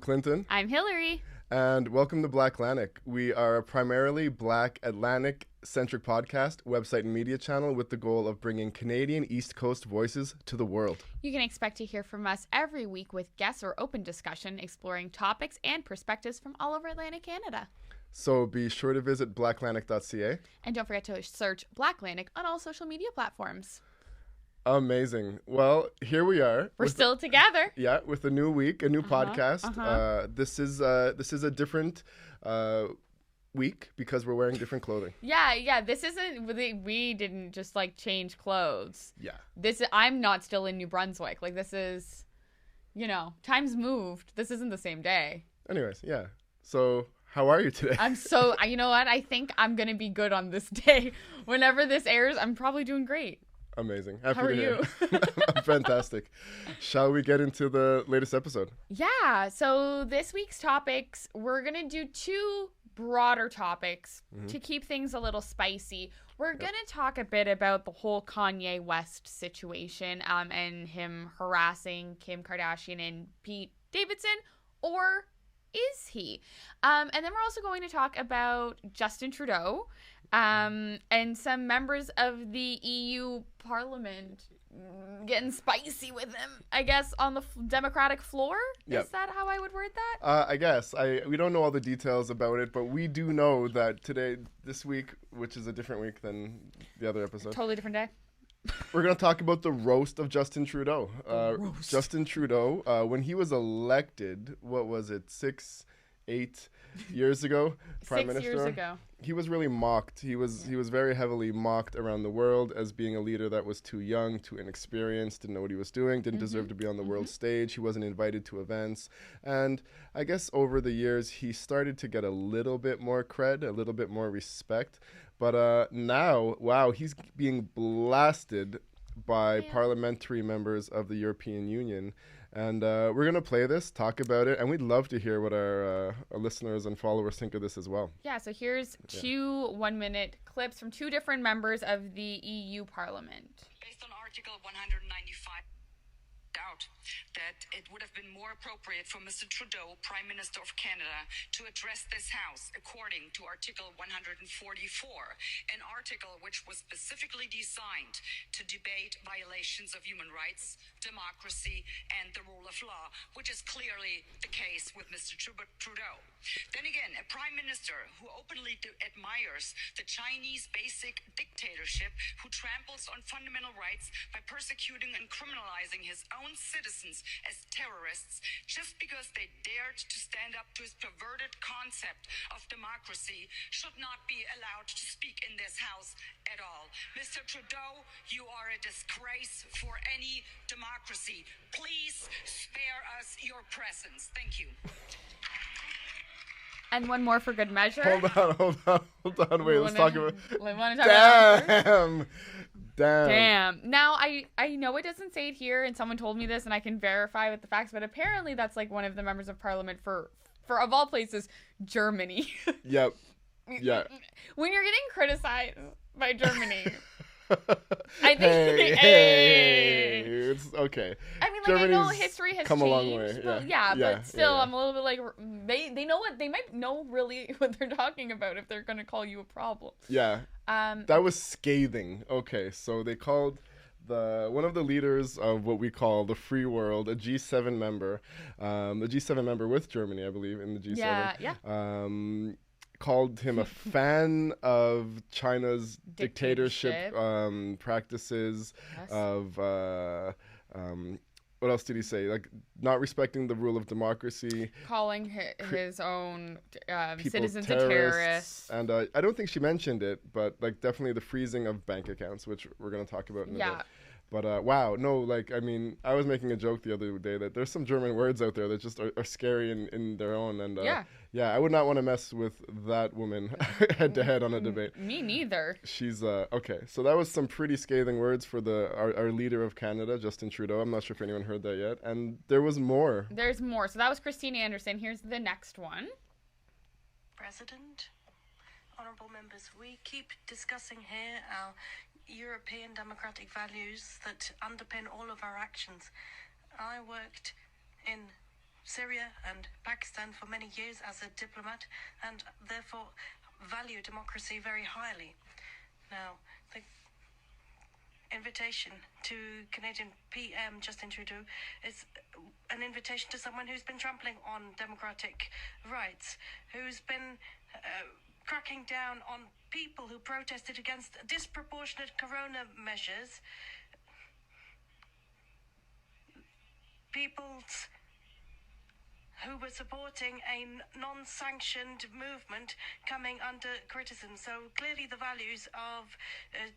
Clinton. I'm Hillary. And welcome to Black Atlantic. We are a primarily Black Atlantic-centric podcast, website, and media channel with the goal of bringing Canadian East Coast voices to the world. You can expect to hear from us every week with guests or open discussion exploring topics and perspectives from all over Atlantic Canada. So be sure to visit blackatlantic.ca. And don't forget to search Black Atlantic on all social media platforms. Amazing. Well, here we are. We're still together. Yeah, with a new week, a new podcast. This is a different week because we're wearing different clothing. Yeah. This isn't. We didn't just change clothes. Yeah. I'm not still in New Brunswick. This is, time's moved. This isn't the same day. Anyways, yeah. So how are you today? You know what? I think I'm gonna be good on this day. Whenever this airs, I'm probably doing great. Amazing. How are you? Fantastic. Shall we get into the latest episode? Yeah. So this week's topics, we're going to do two broader topics to keep things a little spicy. We're going to talk a bit about the whole Kanye West situation and him harassing Kim Kardashian and Pete Davidson, or is he? And then we're also going to talk about Justin Trudeau and some members of the EU Parliament getting spicy with him, I guess, on the Democratic floor. Yep. Is that how I would word that? I guess. We don't know all the details about it, but we do know that this week, which is a different week than the other episode. Totally different day. We're going to talk about the roast of Justin Trudeau. Roast. Justin Trudeau, when he was elected, what was it, 8 years ago? Prime 6 Minister. years ago. He was really mocked. He was very heavily mocked around the world as being a leader that was too young, too inexperienced, didn't know what he was doing, didn't deserve to be on the world stage. He wasn't invited to events. And I guess over the years, he started to get a little bit more cred, a little bit more respect. But now, wow, he's being blasted by parliamentary members of the European Union. And we're going to play this, talk about it, and we'd love to hear what our listeners and followers think of this as well. Yeah, so here's two 1-minute clips from two different members of the EU Parliament. Based on Article 195, doubt that it would have been more appropriate for Mr. Trudeau, Prime Minister of Canada, to address this House according to Article 144, an article which was specifically designed to debate violations of human rights, democracy, and the rule of law, which is clearly the case with Mr. Trudeau. Then again, a Prime Minister who openly admires the Chinese basic dictatorship, who tramples on fundamental rights by persecuting and criminalizing his own citizens as terrorists just because they dared to stand up to his perverted concept of democracy, should not be allowed to speak in this House at all. Mr. Trudeau, you are a disgrace for any democracy. Please spare us your presence. Thank you. And one more for good measure. Hold on. Wait, let's talk about... Damn. Now, I know it doesn't say it here, and someone told me this, and I can verify with the facts, but apparently that's one of the members of parliament for of all places, Germany. Yep. Yeah. When you're getting criticized by Germany... I think, hey, it's okay. I mean, Germany's I know history has come changed, a long way. But still, I'm a little bit they know they might know really what they're talking about if they're gonna call you a problem. Yeah. That was scathing. Okay, so they called one of the leaders of what we call the free world, a G7 member, with Germany, I believe, in the G7. Yeah. Called him a fan of China's dictatorship practices, of what else did he say? Not respecting the rule of democracy, calling his own citizens terrorists. And I don't think she mentioned it, but definitely the freezing of bank accounts, which we're going to talk about in a bit. But wow, no, I was making a joke the other day that there's some German words out there that just are scary in their own. And I would not want to mess with that woman head to head on a debate. Me neither. She's okay. So that was some pretty scathing words for our leader of Canada, Justin Trudeau. I'm not sure if anyone heard that yet. And there was more. There's more. So that was Christine Anderson. Here's the next one. President, honourable members, we keep discussing here our European democratic values that underpin all of our actions. I worked in Syria and Pakistan for many years as a diplomat, and therefore value democracy very highly. Now, the invitation to Canadian PM Justin Trudeau is an invitation to someone who's been trampling on democratic rights, who's been cracking down on people who protested against disproportionate corona measures, peoples who were supporting a non-sanctioned movement coming under criticism. So clearly the values of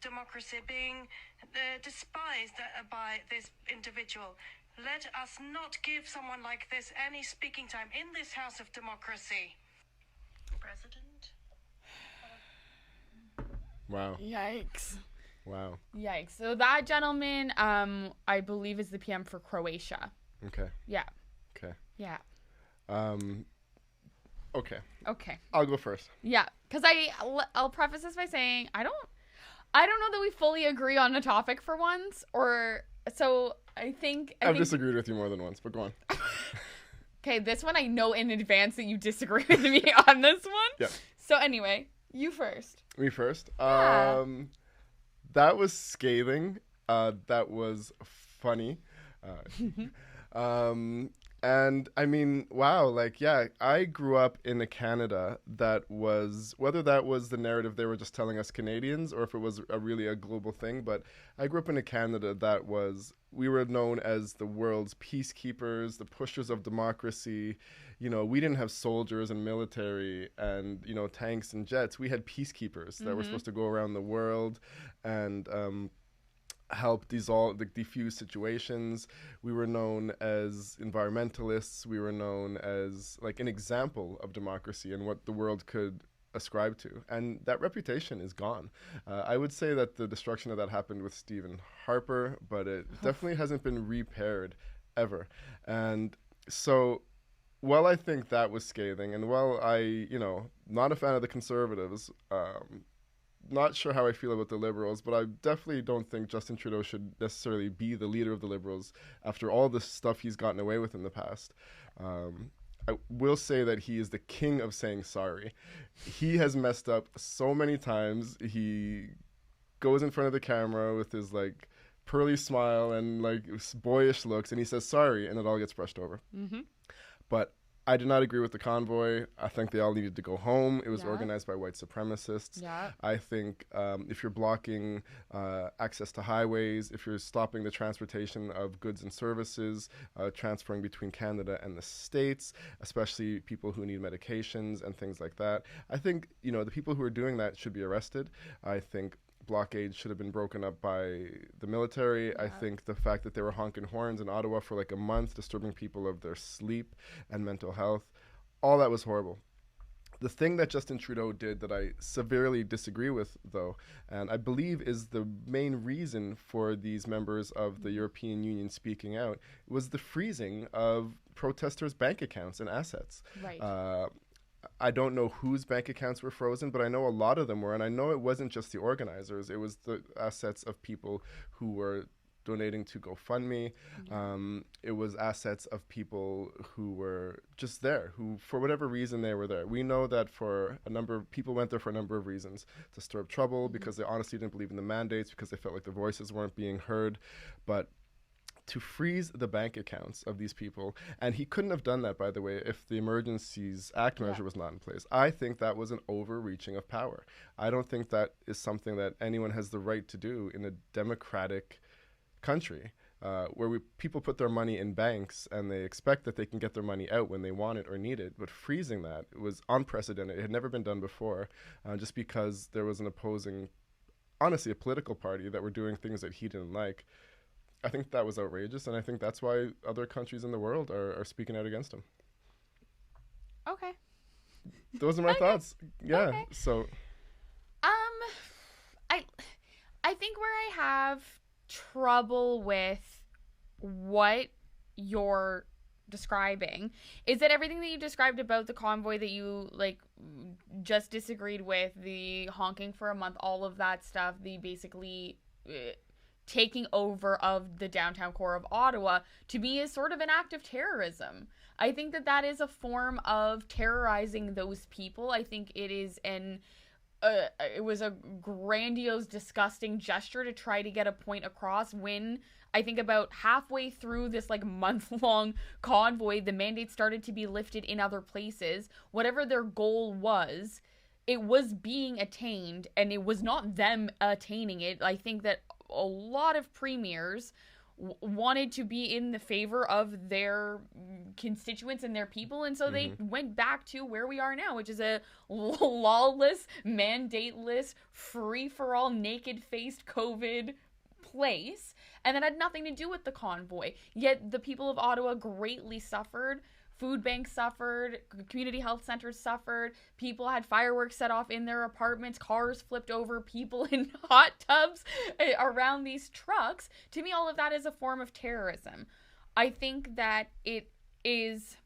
democracy being despised by this individual. Let us not give someone like this any speaking time in this house of democracy. President? Wow. Yikes. Wow. Yikes. So that gentleman, I believe, is the PM for Croatia. Okay. Yeah. Okay. Yeah. Okay. Okay. I'll go first. Yeah, because I'll preface this by saying I don't know that we fully agree on a topic for once, or so I think I've disagreed with you more than once, but go on. Okay, this one I know in advance that you disagree with me on this one. Yeah. So anyway, you first. Me first. Yeah. That was scathing. That was funny. And I mean, wow, like, yeah, I grew up in a Canada that was, whether that was the narrative they were just telling us Canadians or if it was really a global thing, but I grew up in a Canada that was, we were known as the world's peacekeepers, the pushers of democracy. You know, we didn't have soldiers and military and, you know, tanks and jets. We had peacekeepers that were supposed to go around the world and, help diffuse situations. We were known as environmentalists. We were known as like an example of democracy and what the world could ascribe to. And that reputation is gone. I would say that the destruction of that happened with Stephen Harper, but it definitely hasn't been repaired ever. And so while I think that was scathing, and while I, you know, not a fan of the Conservatives, not sure how I feel about the Liberals, but I definitely don't think Justin Trudeau should necessarily be the leader of the Liberals after all the stuff he's gotten away with in the past. I will say that he is the king of saying sorry. He has messed up so many times. He goes in front of the camera with his like pearly smile and like boyish looks, and he says sorry, and it all gets brushed over. But I did not agree with the convoy. I think they all needed to go home. It was organized by white supremacists. I think if you're blocking access to highways, if you're stopping the transportation of goods and services, transferring between Canada and the States, especially people who need medications and things like that, I think, you know, the people who are doing that should be arrested. I think blockade should have been broken up by the military. I think the fact that they were honking horns in Ottawa for like a month, disturbing people of their sleep and mental health, all that was horrible. The thing that Justin Trudeau did that I severely disagree with, though, and I believe is the main reason for these members of the European Union speaking out, was the freezing of protesters' bank accounts and assets. I don't know whose bank accounts were frozen, but I know a lot of them were. And I know it wasn't just the organizers. It was the assets of people who were donating to GoFundMe. It was assets of people who were just there, who, for whatever reason, they were there. We know that for a number of people went there for a number of reasons: to stir up trouble, because they honestly didn't believe in the mandates, because they felt like their voices weren't being heard. But to freeze the bank accounts of these people, and he couldn't have done that, by the way, if the Emergencies Act measure was not in place. I think that was an overreaching of power. I don't think that is something that anyone has the right to do in a democratic country, where people put their money in banks and they expect that they can get their money out when they want it or need it. But freezing that was unprecedented. It had never been done before, just because there was an opposing, honestly, a political party that were doing things that he didn't like. I think that was outrageous, and I think that's why other countries in the world are speaking out against him. Okay. Those are my thoughts. Yeah. Okay. So. I think where I have trouble with what you're describing is that everything that you described about the convoy that you like just disagreed with, the honking for a month, all of that stuff, the basically taking over of the downtown core of Ottawa, to me is sort of an act of terrorism. I think that that is a form of terrorizing those people. I think it is it was a grandiose, disgusting gesture to try to get a point across when I think about halfway through this like month-long convoy, the mandate started to be lifted in other places. Whatever their goal was, it was being attained, and it was not them attaining it. I think that a lot of premiers wanted to be in the favor of their constituents and their people, and so they went back to where we are now, which is a lawless, mandateless, free-for-all, naked-faced COVID place, and that had nothing to do with the convoy. Yet the people of Ottawa greatly suffered. Food banks suffered, community health centers suffered, people had fireworks set off in their apartments, cars flipped over, people in hot tubs around these trucks. To me, all of that is a form of terrorism. I think that it is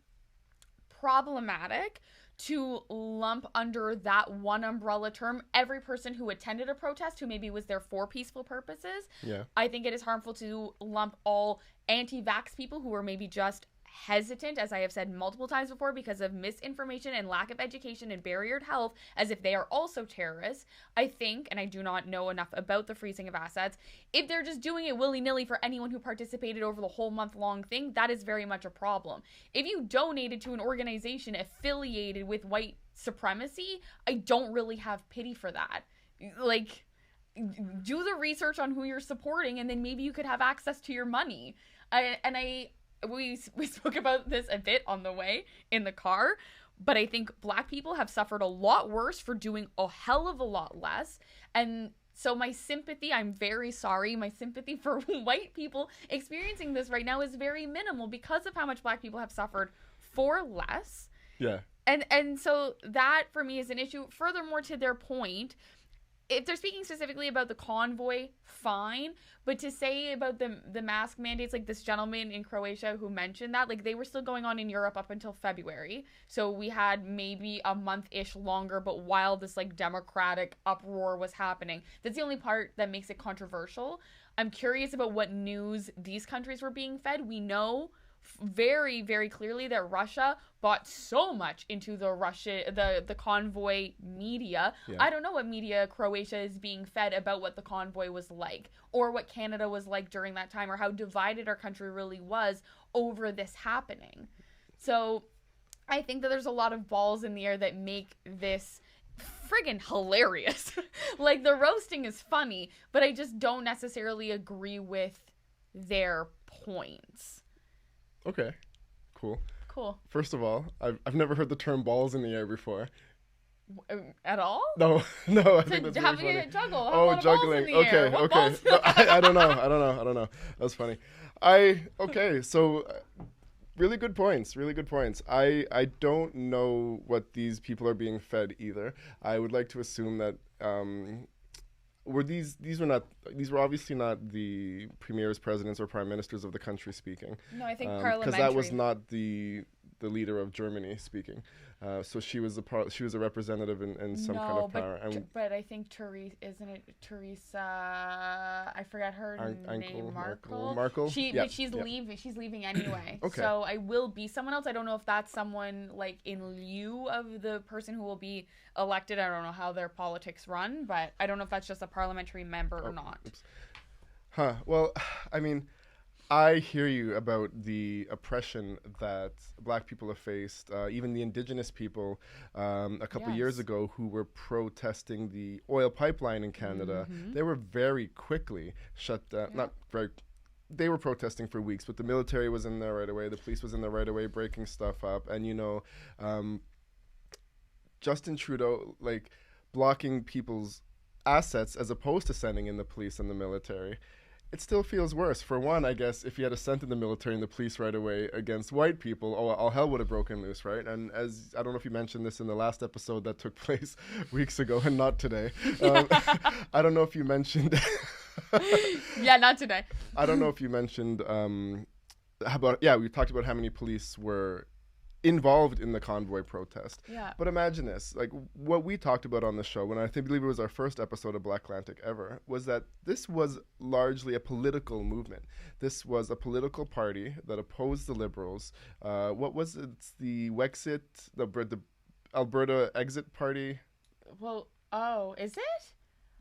problematic to lump under that one umbrella term every person who attended a protest who maybe was there for peaceful purposes. Yeah. I think it is harmful to lump all anti-vax people who were maybe just hesitant, as I have said multiple times before, because of misinformation and lack of education and barriered health, as if they are also terrorists. I think, and I do not know enough about the freezing of assets, if they're just doing it willy-nilly for anyone who participated over the whole month-long thing, that is very much a problem. If you donated to an organization affiliated with white supremacy, I don't really have pity for that. Like, do the research on who you're supporting, and then maybe you could have access to your money. We spoke about this a bit on the way in the car, but I think Black people have suffered a lot worse for doing a hell of a lot less. And so my sympathy, I'm very sorry, my sympathy for white people experiencing this right now is very minimal because of how much Black people have suffered for less. Yeah. And so that for me is an issue. Furthermore, to their point, if they're speaking specifically about the convoy, fine. But to say about the mask mandates, like this gentleman in Croatia who mentioned that, like they were still going on in Europe up until February. So we had maybe a month-ish longer, but while this like democratic uproar was happening. That's the only part that makes it controversial. I'm curious about what news these countries were being fed. We know very, very clearly that Russia bought so much into the convoy media. Yeah. I don't know what media Croatia is being fed about what the convoy was like, or what Canada was like during that time, or how divided our country really was over this happening. So I think that there's a lot of balls in the air that make this friggin' hilarious. Like, the roasting is funny, but I just don't necessarily agree with their points. Okay, cool. Cool. First of all, I've never heard the term balls in the air before. At all? No. I think that's having really a funny. juggle. Oh, juggling. Okay. No, I don't know. That's funny. So really good points. I don't know what these people are being fed either. I would like to assume that these were obviously not the premiers, presidents, or prime ministers of the country speaking. No, I think parliamentary. Because that was not the leader of Germany speaking. So she was a representative in some kind of power. But I think Teresa? I forgot her name. Markle. But she's leaving. She's leaving anyway. Okay. So I will be someone else. I don't know if that's someone like in lieu of the person who will be elected. I don't know how their politics run, but I don't know if that's just a parliamentary member or not. Oops. Well, I mean, I hear you about the oppression that Black people have faced, even the Indigenous people a couple years ago who were protesting the oil pipeline in Canada. Mm-hmm. They were very quickly shut down. Yeah. They were protesting for weeks, but the military was in there right away. The police was in there right away breaking stuff up. And, Justin Trudeau, like, blocking people's assets as opposed to sending in the police and the military. It still feels worse. For one, I guess, if he had sent in the military and the police right away against white people, all hell would have broken loose, right? And as I don't know if you mentioned this in the last episode that took place weeks ago and not today. I don't know if you mentioned... Yeah, not today. I don't know if you mentioned... we talked about how many police were involved in the convoy protest. Yeah. But imagine this, like what we talked about on the show, when I believe it was our first episode of Black Atlantic ever, was that this was largely a political movement. This was a political party that opposed the Liberals. What was it? It's the Wexit, the Alberta Exit Party. Well, is it?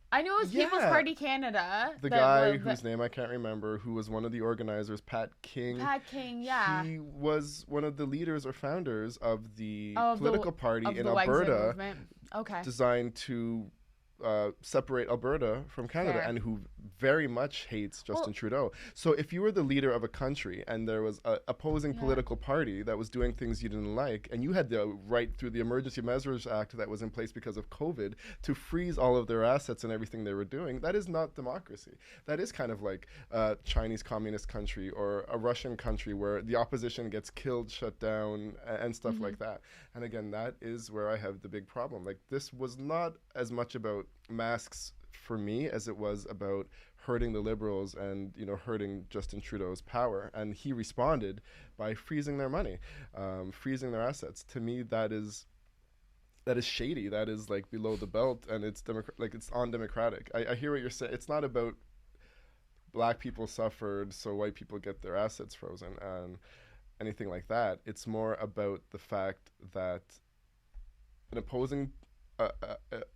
I know it was People's Party Canada. The guy whose name I can't remember, who was one of the organizers, Pat King. Yeah. He was one of the leaders or founders of the political party in the Alberta, okay, designed to separate Alberta from Canada, and who very much hates Justin Trudeau. So if you were the leader of a country and there was an opposing political party that was doing things you didn't like, and you had the right through the Emergency Measures Act that was in place because of COVID to freeze all of their assets and everything they were doing, that is not democracy. That is kind of like a Chinese communist country or a Russian country where the opposition gets killed, shut down, and stuff like that. And again, that is where I have the big problem. Like, this was not as much about masks for me as it was about hurting the Liberals and, you know, hurting Justin Trudeau's power. And he responded by freezing their money, freezing their assets. To me, that is shady. That is like below the belt, and it's it's undemocratic. I hear what you're saying. It's not about black people suffered so white people get their assets frozen and anything like that. It's more about the fact that an opposing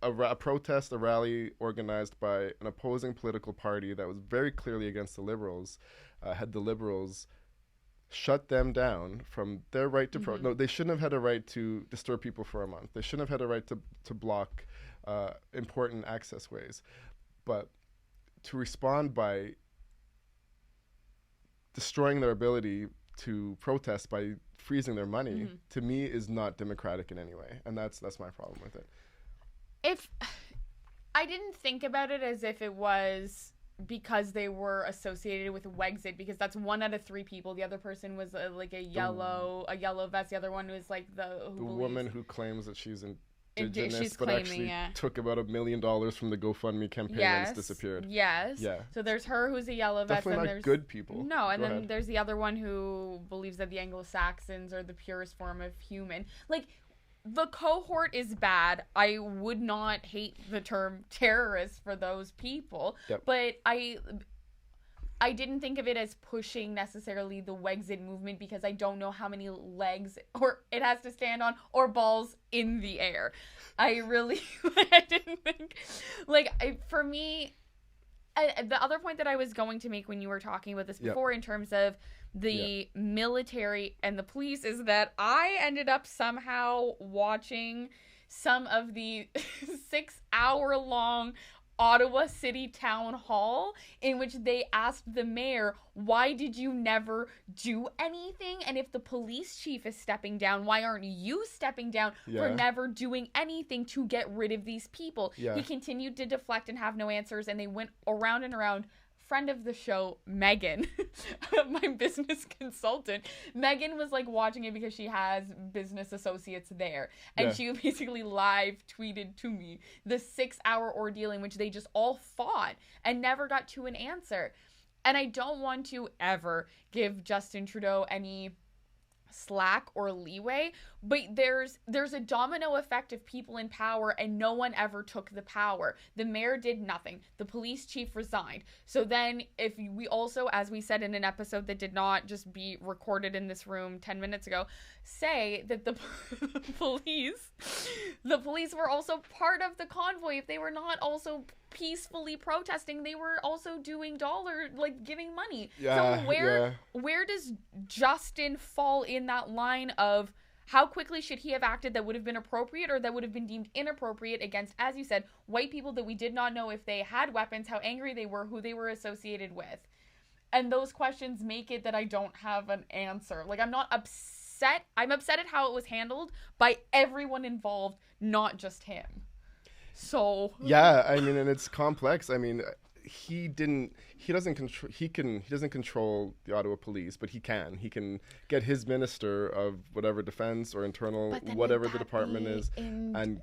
a protest, a rally organized by an opposing political party that was very clearly against the Liberals, had the Liberals shut them down from their right to protest. No, they shouldn't have had a right to disturb people for a month. They shouldn't have had a right to block important access ways. But to respond by destroying their ability to protest by freezing their money, to me, is not democratic in any way. And that's my problem with it. If I didn't think about it as if it was because they were associated with Wexit, because that's 1 out of 3 people. The other person was like a yellow vest. The other one was like the woman who claims that she's Indigenous, but actually took about $1 million from the GoFundMe campaign and it's disappeared. Yes. Yeah. So there's her who's a yellow vest. Definitely and not there's good people. No, and then there's the other one who believes that the Anglo-Saxons are the purest form of human. Like, the cohort is bad. I would not hate the term terrorist for those people, but I didn't think of it as pushing necessarily the Wexit movement, because I don't know how many legs or it has to stand on or balls in the air. I really I didn't think for me. The other point that I was going to make when you were talking about this before, in terms of the military and the police, is that I ended up somehow watching some of the 6-hour-long Ottawa City Town Hall in which they asked the mayor, why did you never do anything? And if the police chief is stepping down, why aren't you stepping down for never doing anything to get rid of these people? He continued to deflect and have no answers, and they went around and around. Friend of the show, Megan, my business consultant, Megan was like watching it because she has business associates there, and she basically live tweeted to me the 6-hour ordeal in which they just all fought and never got to an answer. And I don't want to ever give Justin Trudeau any slack or leeway, but there's a domino effect of people in power, and no one ever took the power. The mayor did nothing. The police chief resigned. So then if we also, as we said in an episode that did not just be recorded in this room 10 minutes ago, say that the police were also part of the convoy. If they were not also peacefully protesting, they were also doing giving money. So where does Justin fall in that line of how quickly should he have acted that would have been appropriate or that would have been deemed inappropriate against, as you said, white people that we did not know if they had weapons, how angry they were, who they were associated with? And those questions make it that I don't have an answer. Like, I'm not upset. I'm upset at how it was handled by everyone involved, not just him. So yeah, I mean, and it's complex. I mean, he doesn't control the Ottawa police, but he can get his minister of whatever defense or internal, whatever the department is, and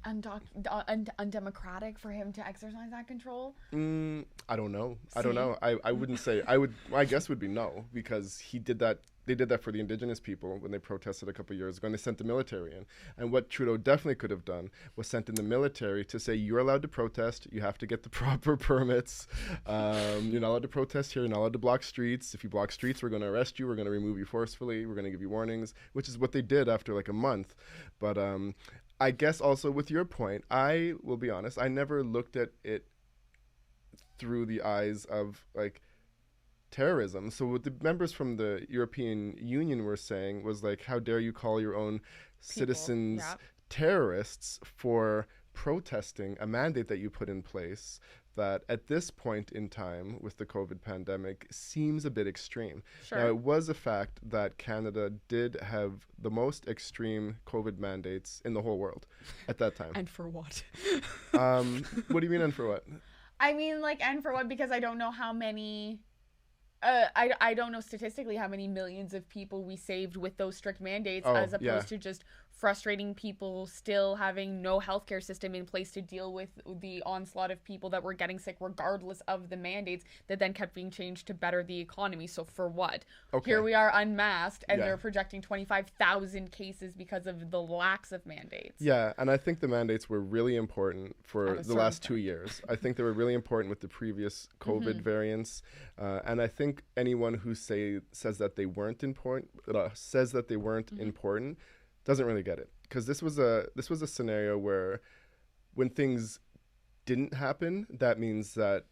undemocratic for him to exercise that control. I don't know. I don't know. I wouldn't say. My guess would be no, because he did that. they did that for the indigenous people when they protested a couple of years ago, and they sent the military in. And what Trudeau definitely could have done was sent in the military to say, you're allowed to protest, you have to get the proper permits, you're not allowed to protest here, you're not allowed to block streets. If you block streets, we're going to arrest you, we're going to remove you forcefully, we're going to give you warnings, which is what they did after like a month. But I guess also with your point, I will be honest, I never looked at it through the eyes of like terrorism. So what the members from the European Union were saying was like, how dare you call your own citizens terrorists for protesting a mandate that you put in place that at this point in time with the COVID pandemic seems a bit extreme. Sure. Now, it was a fact that Canada did have the most extreme COVID mandates in the whole world at that time. And for what? What do you mean, and for what? I mean, like, and for what? Because I don't know how many... I don't know statistically how many millions of people we saved with those strict mandates as opposed to just frustrating people still having no healthcare system in place to deal with the onslaught of people that were getting sick regardless of the mandates that then kept being changed to better the economy. So for what? Okay. Here we are unmasked and they're projecting 25,000 cases because of the lax of mandates. Yeah, and I think the mandates were really important for the last 2 years. I think they were really important with the previous COVID variants. And I think anyone who says that they weren't important, important, doesn't really get it, because this was a scenario where when things didn't happen, that means that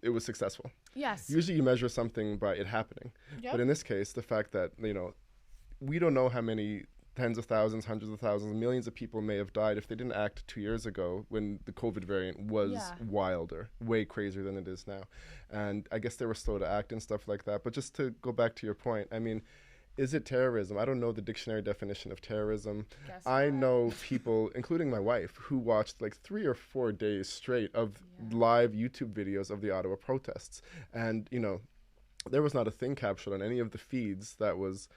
it was successful. Yes. Usually you measure something by it happening. But in this case, the fact that, we don't know how many tens of thousands, hundreds of thousands, millions of people may have died if they didn't act 2 years ago when the COVID variant was wilder, way crazier than it is now. And I guess they were slow to act and stuff like that. But just to go back to your point, I mean, is it terrorism? I don't know the dictionary definition of terrorism. I know people, including my wife, who watched like 3 or 4 days straight of live YouTube videos of the Ottawa protests. And, there was not a thing captured on any of the feeds that was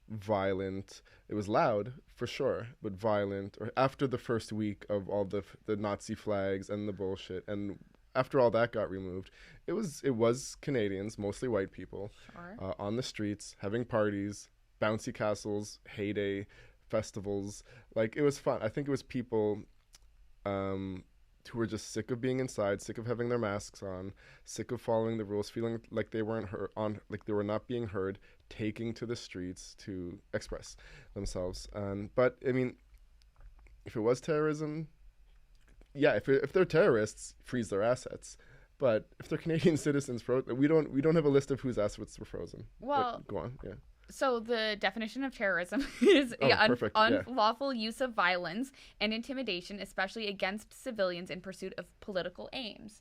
violent. It was loud for sure, but violent. Or after the first week of all the Nazi flags and the bullshit, and after all that got removed, it was Canadians, mostly white people, on the streets having parties, bouncy castles, heyday festivals. Like, it was fun. I think it was people who were just sick of being inside, sick of having their masks on, sick of following the rules, feeling like they weren't like they were not being heard, taking to the streets to express themselves. But I mean, if it was terrorism, if they're terrorists, freeze their assets. But if they're Canadian citizens, we don't have a list of whose assets were frozen. Well, go on. Yeah. So the definition of terrorism is unlawful use of violence and intimidation, especially against civilians in pursuit of political aims.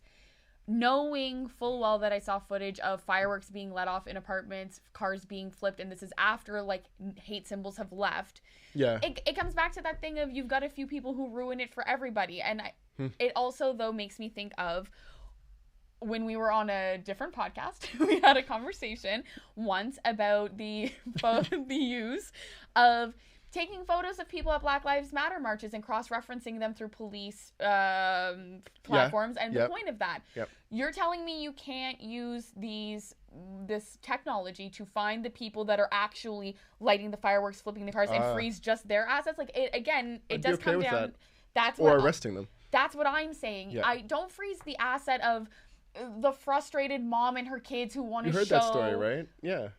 Knowing full well that I saw footage of fireworks being let off in apartments, cars being flipped, and this is after like hate symbols have left. Yeah. It comes back to that thing of you've got a few people who ruin it for everybody. And it also, though, makes me think of when we were on a different podcast, we had a conversation once about the use of taking photos of people at Black Lives Matter marches and cross-referencing them through police platforms. And the point of that, you're telling me you can't use this technology to find the people that are actually lighting the fireworks, flipping the cars, and freeze just their assets? Like, it does come down. That's or arresting them. That's what I'm saying. Yeah. I don't freeze the asset of the frustrated mom and her kids who want to show. You heard that story, right? Yeah.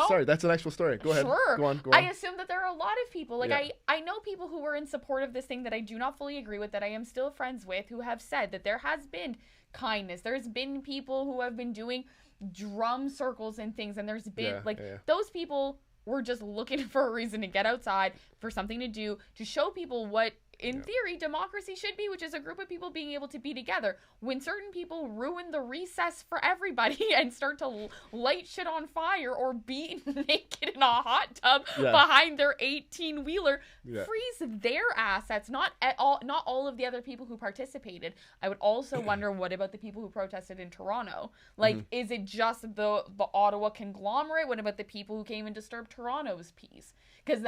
Sorry, that's an actual story. Go ahead. Sure. Go on. I assume that there are a lot of people. Like, I know people who were in support of this thing that I do not fully agree with, that I am still friends with, who have said that there has been kindness. There's been people who have been doing drum circles and things, and there's been, those people were just looking for a reason to get outside, for something to do, to show people what, in theory, democracy should be, which is a group of people being able to be together. When certain people ruin the recess for everybody and start to light shit on fire or be naked in a hot tub behind their 18-wheeler, freeze their assets, not all of the other people who participated. I would also wonder, what about the people who protested in Toronto? Like, is it just the Ottawa conglomerate? What about the people who came and disturbed Toronto's peace? Because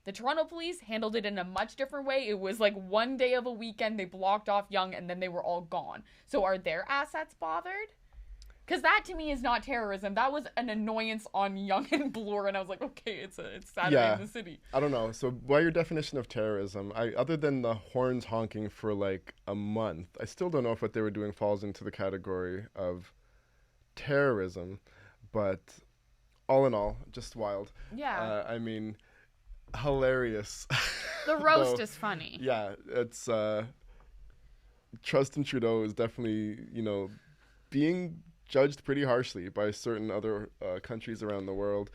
the Toronto police handled it in a much different way. It was like one day of a weekend, they blocked off Yonge, and then they were all gone. So are their assets bothered? Because that to me is not terrorism. That was an annoyance on Young and Bloor, and I was like, okay, it's Saturday in the city. I don't know. So by your definition of terrorism, other than the horns honking for like a month, I still don't know if what they were doing falls into the category of terrorism. But all in all, just wild. Yeah. I mean, hilarious. The roast is funny. Yeah, it's Justin Trudeau is definitely, being judged pretty harshly by certain other countries around the world.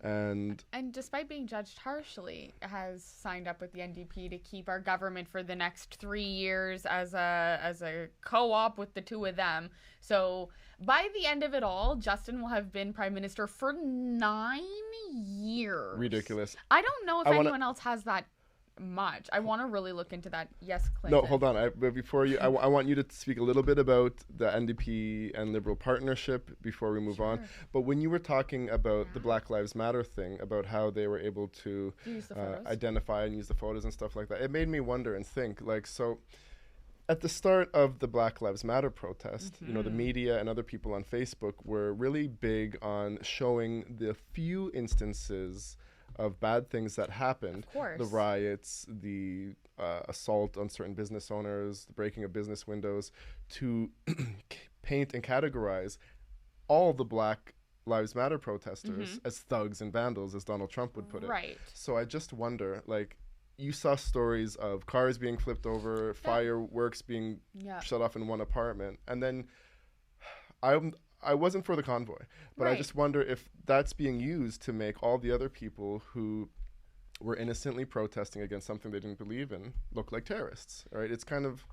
And despite being judged harshly, has signed up with the NDP to keep our government for the next 3 years as a co-op with the two of them. So by the end of it all, Justin will have been prime minister for 9 years. Ridiculous. I don't know if anyone else has that much. I want to really look into that. Yes, Clinton. No, hold on. But before you, I want you to speak a little bit about the NDP and Liberal partnership before we move on. But when you were talking about the Black Lives Matter thing, about how they were able to identify and use the photos and stuff like that, it made me wonder and think, like, so at the start of the Black Lives Matter protest, the media and other people on Facebook were really big on showing the few instances of bad things that happened. Of course. The riots, the assault on certain business owners, the breaking of business windows, to paint and categorize all the Black Lives Matter protesters as thugs and vandals, as Donald Trump would put it. Right. So I just wonder, like, you saw stories of cars being flipped over, fireworks being shut off in one apartment, and then I wasn't for the convoy, but I just wonder if that's being used to make all the other people who were innocently protesting against something they didn't believe in look like terrorists, right? It's kind of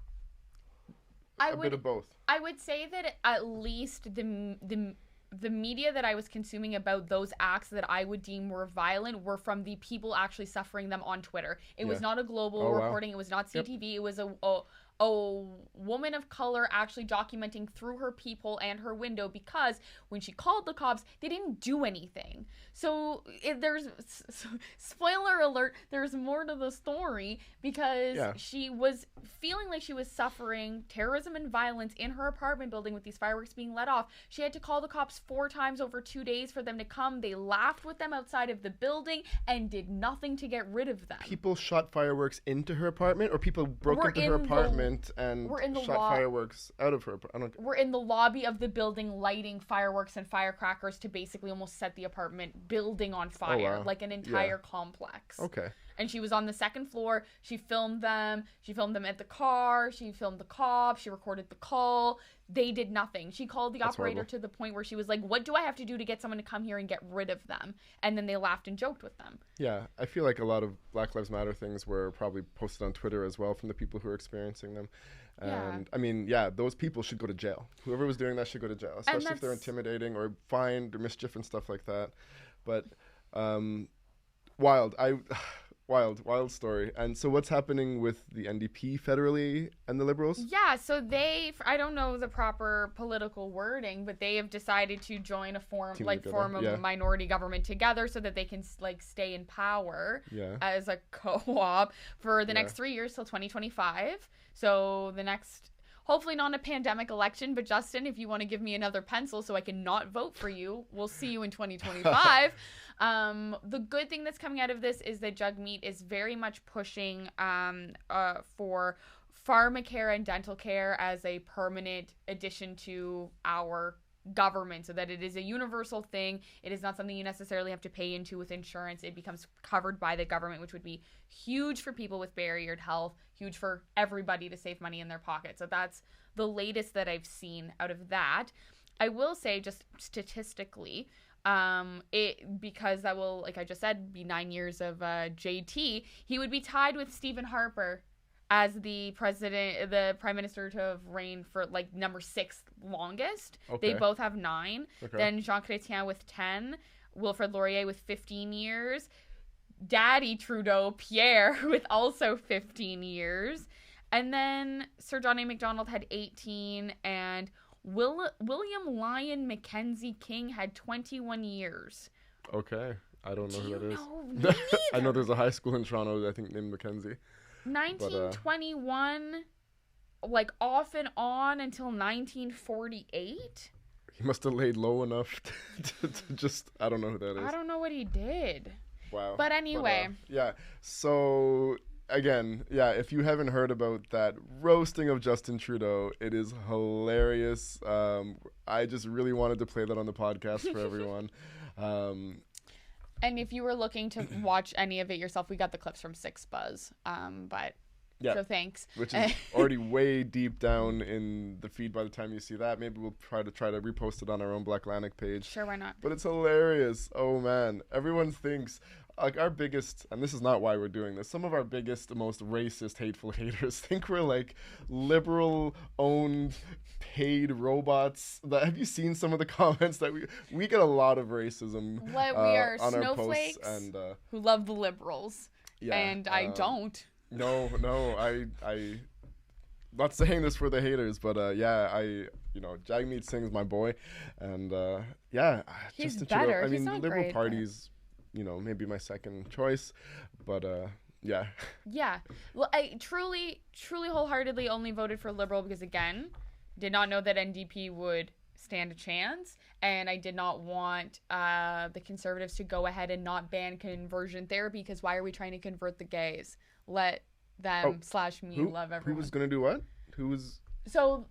a bit of both. I would say that at least the media that I was consuming about those acts that I would deem were violent were from the people actually suffering them on Twitter. It was not a global reporting. Wow. It was not CTV. It was a woman of color actually documenting through her people and her window, because when she called the cops, they didn't do anything. So there's spoiler alert, there's more to the story, because she was feeling like she was suffering terrorism and violence in her apartment building with these fireworks being let off. She had to call the cops 4 times over 2 days for them to come. They laughed with them outside of the building and did nothing to get rid of them. People shot fireworks into her apartment, or people broke into her apartment and shot fireworks out of her. We're in the lobby of the building lighting fireworks and firecrackers to basically almost set the apartment building on fire, like an entire complex. Okay. And she was on the 2nd floor. She filmed them. She filmed them at the car. She filmed the cops. She recorded the call. They did nothing. She called the operator to the point where she was like, what do I have to do to get someone to come here and get rid of them? And then they laughed and joked with them. Yeah, I feel like a lot of Black Lives Matter things were probably posted on Twitter as well from the people who are experiencing them. And I mean, those people should go to jail. Whoever was doing that should go to jail, especially if they're intimidating or fined or mischief and stuff like that. But wild story. And so what's happening with the NDP federally and the Liberals? Yeah, so I don't know the proper political wording, but they have decided to join a form a minority government together so that they can stay in power as a co-op for the next 3 years till 2025. So the next, hopefully not a pandemic election, but Justin, if you want to give me another pencil so I can not vote for you, we'll see you in 2025. The good thing that's coming out of this is that Jagmeet is very much pushing for pharmacare and dental care as a permanent addition to our government, so that it is a universal thing. It is not something you necessarily have to pay into with insurance. It becomes covered by the government, which would be huge for people with barriered health, huge for everybody to save money in their pocket. So that's the latest that I've seen out of that. I will say, just statistically, because that will, like I just said, be 9 years of JT, he would be tied with Stephen Harper as the prime minister to have reigned for number 6 longest. Okay. They both have 9. Okay. Then Jean Chrétien with 10, Wilfrid Laurier with 15 years, Daddy Trudeau, Pierre, with also 15 years, and then Sir John A. Macdonald had 18, and William Lyon Mackenzie King had 21 years. Okay. I don't know who that is. I know there's a high school in Toronto, I think, named Mackenzie. 1921, off and on until 1948. He must have laid low enough to just, I don't know who that is. I don't know what he did. Wow. But anyway. Yeah. So again, yeah, if you haven't heard about that roasting of Justin Trudeau, it is hilarious. I just really wanted to play that on the podcast for everyone. And if you were looking to watch any of it yourself, we got the clips from Six Buzz. But yeah, so thanks. Which is already way deep down in the feed by the time you see that. Maybe we'll try to repost it on our own Black Atlantic page. Sure, why not? But it's hilarious. Oh man, everyone thinks like our biggest, and this is not why we're doing this. Some of our biggest, most racist, hateful haters think we're like liberal-owned, paid robots. Have you seen some of the comments that we get a lot of racism? What we are on snowflakes our posts and who love the liberals, yeah, and I don't. No, I not saying this for the haters, but Jagmeet Singh's my boy, and He's Justin better. Trudeau, I He's mean, not Liberal great, Party's, maybe my second choice, but yeah. Yeah. Well, I truly wholeheartedly only voted for Liberal because, again, did not know that NDP would stand a chance, and I did not want the Conservatives to go ahead and not ban conversion therapy, because why are we trying to convert the gays? Let them / me love everyone. Who was going to do what? Who was... So,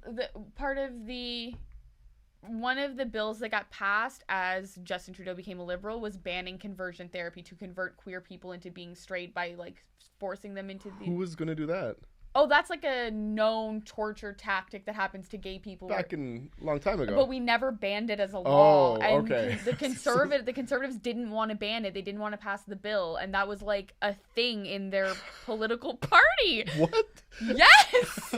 one of the bills that got passed as Justin Trudeau became a Liberal was banning conversion therapy to convert queer people into being straight by, like, forcing them into the... Who was going to do that? Oh, that's like a known torture tactic that happens to gay people. Back in a long time ago. But we never banned it as a law. Oh, and okay. The conservatives didn't want to ban it. They didn't want to pass the bill. And that was like a thing in their political party. What? Yes!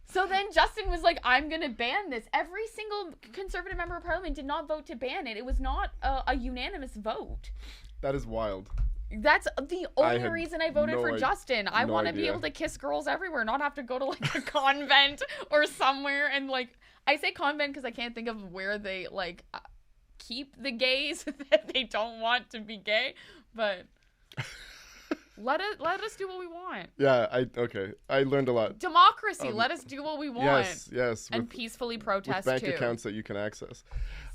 So then Justin was like, I'm going to ban this. Every single Conservative member of Parliament did not vote to ban it. It was not a unanimous vote. That is wild. That's the only reason I voted for Justin. I want to be able to kiss girls everywhere, not have to go to like a convent or somewhere. And like, I say convent because I can't think of where they like keep the gays that they don't want to be gay. But let us do what we want. Yeah, I learned a lot. Democracy. Let us do what we want. Yes. And peacefully protest with bank too. accounts that you can access.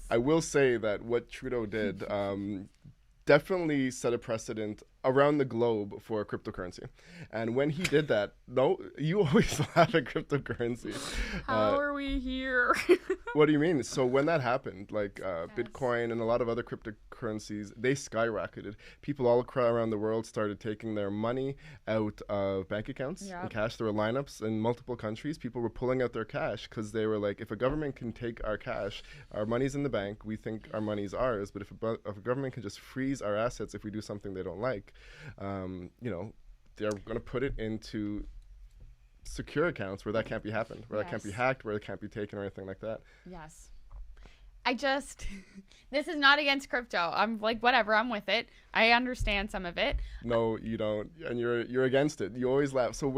I will say that what Trudeau did definitely set a precedent around the globe for cryptocurrency. And when he did that, no, you always laugh at cryptocurrency. How are we here? What do you mean? So when that happened, like Bitcoin and a lot of other cryptocurrencies, they skyrocketed. People all around the world started taking their money out of bank accounts and cash. There were lineups in multiple countries. People were pulling out their cash because they were like, if a government can take our cash, our money's in the bank, we think our money's ours. But if a government can just freeze our assets if we do something they don't like, they're going to put it into secure accounts where that can't be happened, where that can't be hacked, where it can't be taken or anything like that. Yes. This is not against crypto. I'm like, whatever, I'm with it. I understand some of it. No, you don't. And you're against it. You always laugh. So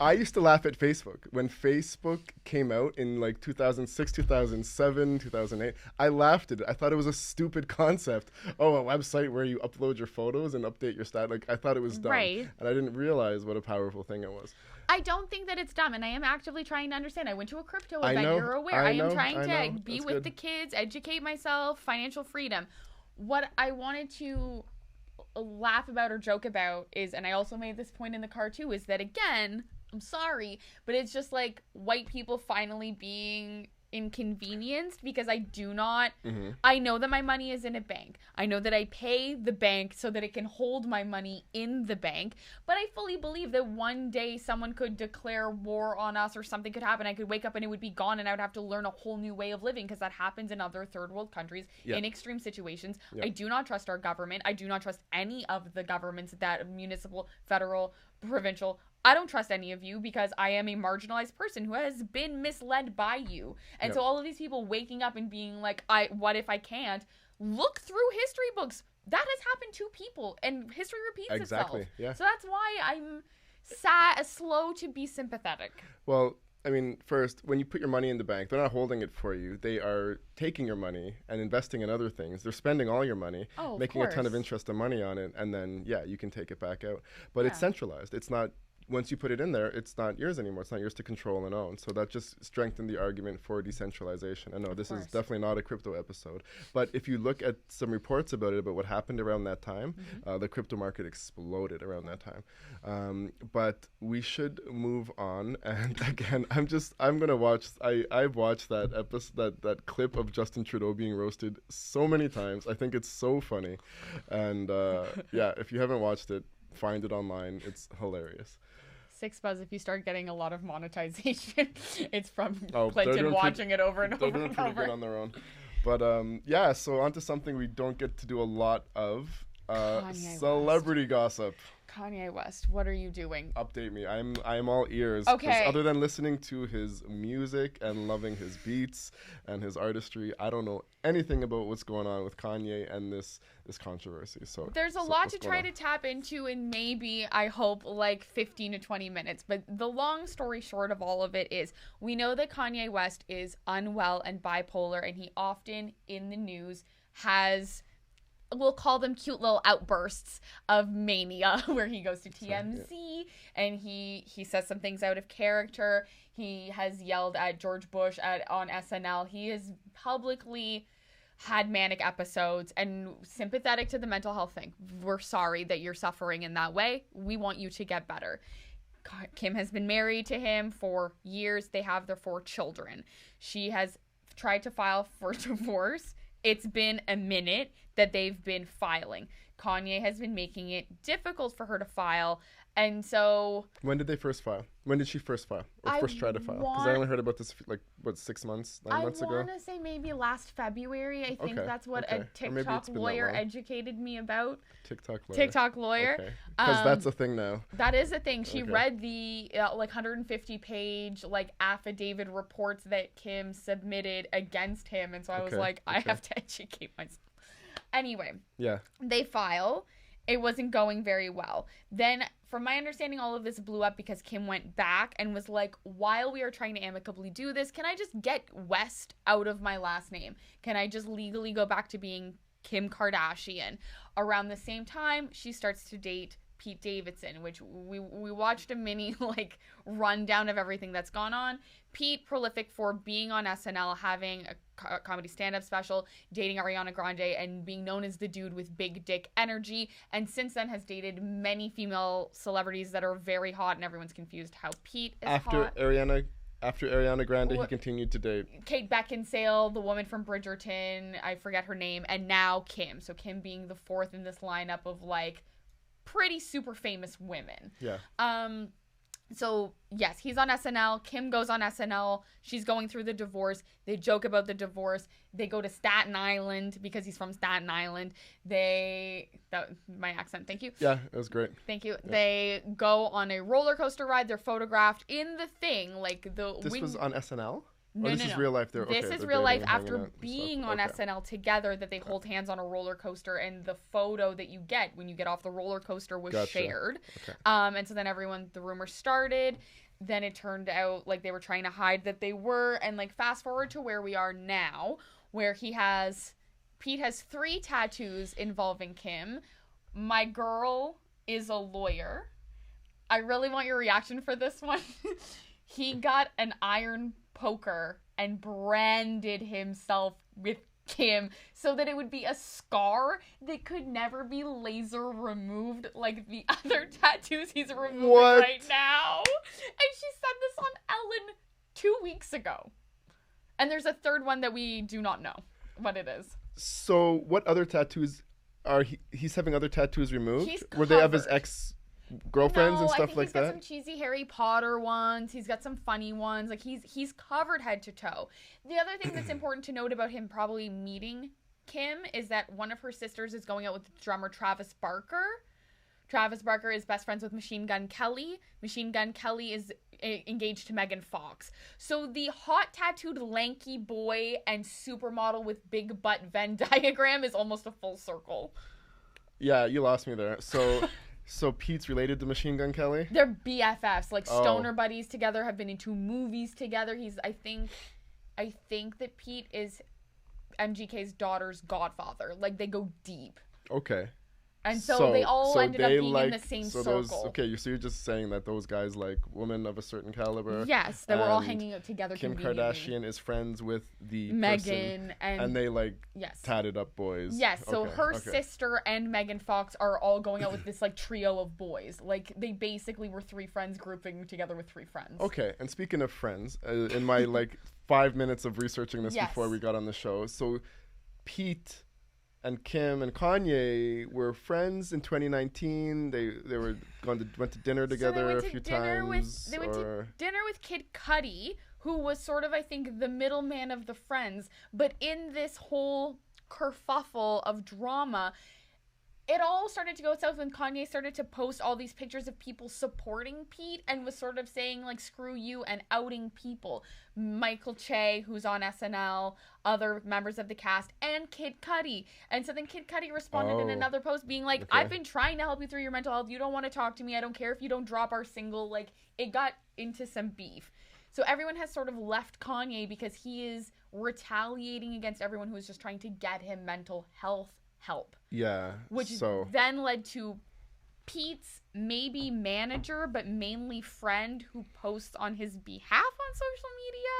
I used to laugh at Facebook. When Facebook came out in like 2006, 2007, 2008, I laughed at it. I thought it was a stupid concept. Oh, a website where you upload your photos and update your stat. Like, I thought it was dumb. Right. And I didn't realize what a powerful thing it was. I don't think that it's dumb, and I am actively trying to understand. I went to a crypto event. You're aware. I am trying to be with the kids, educate myself, financial freedom. What I wanted to laugh about or joke about is, and I also made this point in the car too, is that, again, I'm sorry, but it's just like white people finally being inconvenienced because I do not I know that my money is in a bank. I know that I pay the bank so that it can hold my money in the bank, but I fully believe that one day someone could declare war on us or something could happen. I could wake up and it would be gone and I would have to learn a whole new way of living, because that happens in other third world countries in extreme situations. I do not trust our government. I do not trust any of the governments, that municipal, federal, provincial. I don't trust any of you because I am a marginalized person who has been misled by you. And so all of these people waking up and being like, what if I can't? Look through history books. That has happened to people, and history repeats itself. Yeah. So that's why I'm slow to be sympathetic. Well, I mean, first, when you put your money in the bank, they're not holding it for you. They are taking your money and investing in other things. They're spending all your money, making a ton of interest and money on it, and then, you can take it back out. But it's centralized. It's not once you put it in there, it's not yours anymore. It's not yours to control and own. So that just strengthened the argument for decentralization. I know this is definitely not a crypto episode, but if you look at some reports about it, about what happened around that time, the crypto market exploded around that time. But we should move on. And again, I'm gonna watch. I've watched that episode, that clip of Justin Trudeau being roasted so many times. I think it's so funny, and yeah, if you haven't watched it, find it online. It's hilarious. $6 if you start getting a lot of monetization. It's from Oh, Clinton watching it over and they're over doing and pretty over. good on their own. But yeah, so on to something we don't get to do a lot of. Celebrity gossip. Kanye West, what are you doing? Update me. I'm all ears. 'Cause Okay. other than listening to his music and loving his beats and his artistry, I don't know anything about what's going on with Kanye and this controversy. So There's a lot to try to tap into in maybe, I hope, like 15 to 20 minutes. But the long story short of all of it is we know that Kanye West is unwell and bipolar, and he often in the news has, we'll call them cute little outbursts of mania, where he goes to TMZ and he says some things out of character. He has yelled at George Bush on SNL. He has publicly had manic episodes, and sympathetic to the mental health thing. We're sorry that you're suffering in that way. We want you to get better. Kim has been married to him for years. They have their 4 children. She has tried to file for divorce. It's been a minute that they've been filing. Kanye has been making it difficult for her to file. And so... When did they first file? When did she first file? Or first try to file? Because I only heard about this, like, what, 6 months, 9 months ago? I want to say maybe last February. I think that's what a TikTok lawyer educated me about. TikTok lawyer. Okay. Because that's a thing now. That is a thing. She read the, like, 150-page, like, affidavit reports that Kim submitted against him. And so I was like, I have to educate myself. Anyway. Yeah. They file. It wasn't going very well. Then, from my understanding, all of this blew up because Kim went back and was like, while we are trying to amicably do this, can I just get West out of my last name? Can I just legally go back to being Kim Kardashian? Around the same time, she starts to date Pete Davidson, which we watched a mini, like, rundown of everything that's gone on. Pete, prolific for being on SNL, having a comedy stand-up special, dating Ariana Grande, and being known as the dude with big dick energy, and since then has dated many female celebrities that are very hot, and everyone's confused how Pete is hot. After Ariana Grande, he continued to date Kate Beckinsale, the woman from Bridgerton, I forget her name, and now Kim. So Kim being the 4th in this lineup of, like, pretty super famous women. Yeah. So, yes, he's on SNL. Kim goes on SNL. She's going through the divorce. They joke about the divorce. They go to Staten Island because he's from Staten Island. My accent, thank you. Yeah, it was great. Thank you. Yeah. They go on a roller coaster ride. They're photographed in the thing. This was on SNL? No, this is real life. This is real life after being on SNL together, that they hold hands on a roller coaster, and the photo that you get when you get off the roller coaster was shared. Okay. And so then the rumor started. Then it turned out like they were trying to hide that they were. And like fast forward to where we are now, where Pete has 3 tattoos involving Kim. My girl is a lawyer. I really want your reaction for this one. He got an iron poker and branded himself with Kim so that it would be a scar that could never be laser removed like the other tattoos he's removing right now. And she said this on Ellen 2 weeks ago. And there's a 3rd one that we do not know what it is. So what other tattoos are he's having other tattoos removed? Were they of his ex-girlfriends and stuff like that? He's got some cheesy Harry Potter ones. He's got some funny ones. Like he's covered head to toe. The other thing that's important to note about him probably meeting Kim is that one of her sisters is going out with drummer Travis Barker. Travis Barker is best friends with Machine Gun Kelly. Machine Gun Kelly is engaged to Megan Fox. So the hot tattooed lanky boy and supermodel with big butt Venn diagram is almost a full circle. Yeah, you lost me there. So Pete's related to Machine Gun Kelly? They're BFFs, like stoner buddies together, have been in 2 movies together. I think that Pete is MGK's daughter's godfather. Like they go deep. Okay. And so they all ended up being in the same so circle. So you're just saying that those guys like women of a certain caliber. Yes, they were all hanging out together. Kim Kardashian is friends with the Meghan, and they like tatted up boys. Yes, so her sister and Megan Fox are all going out with this like trio of boys. Like they basically were three friends grouping together with three friends. Okay, and speaking of friends, in my like 5 minutes of researching this before we got on the show, so Pete and Kim and Kanye were friends in 2019. They went to dinner together a few times. They went to dinner with Kid Cudi, who was sort of, I think, the middleman of the friends. But in this whole kerfuffle of drama, it all started to go south when Kanye started to post all these pictures of people supporting Pete and was sort of saying, like, screw you and outing people. Michael Che, who's on SNL, other members of the cast, and Kid Cudi. And so then Kid Cudi responded in another post being like, I've been trying to help you through your mental health. You don't want to talk to me. I don't care if you don't drop our single. Like, it got into some beef. So everyone has sort of left Kanye because he is retaliating against everyone who is just trying to get him mental health help. Yeah. Which then led to Pete's maybe manager, but mainly friend who posts on his behalf on social media,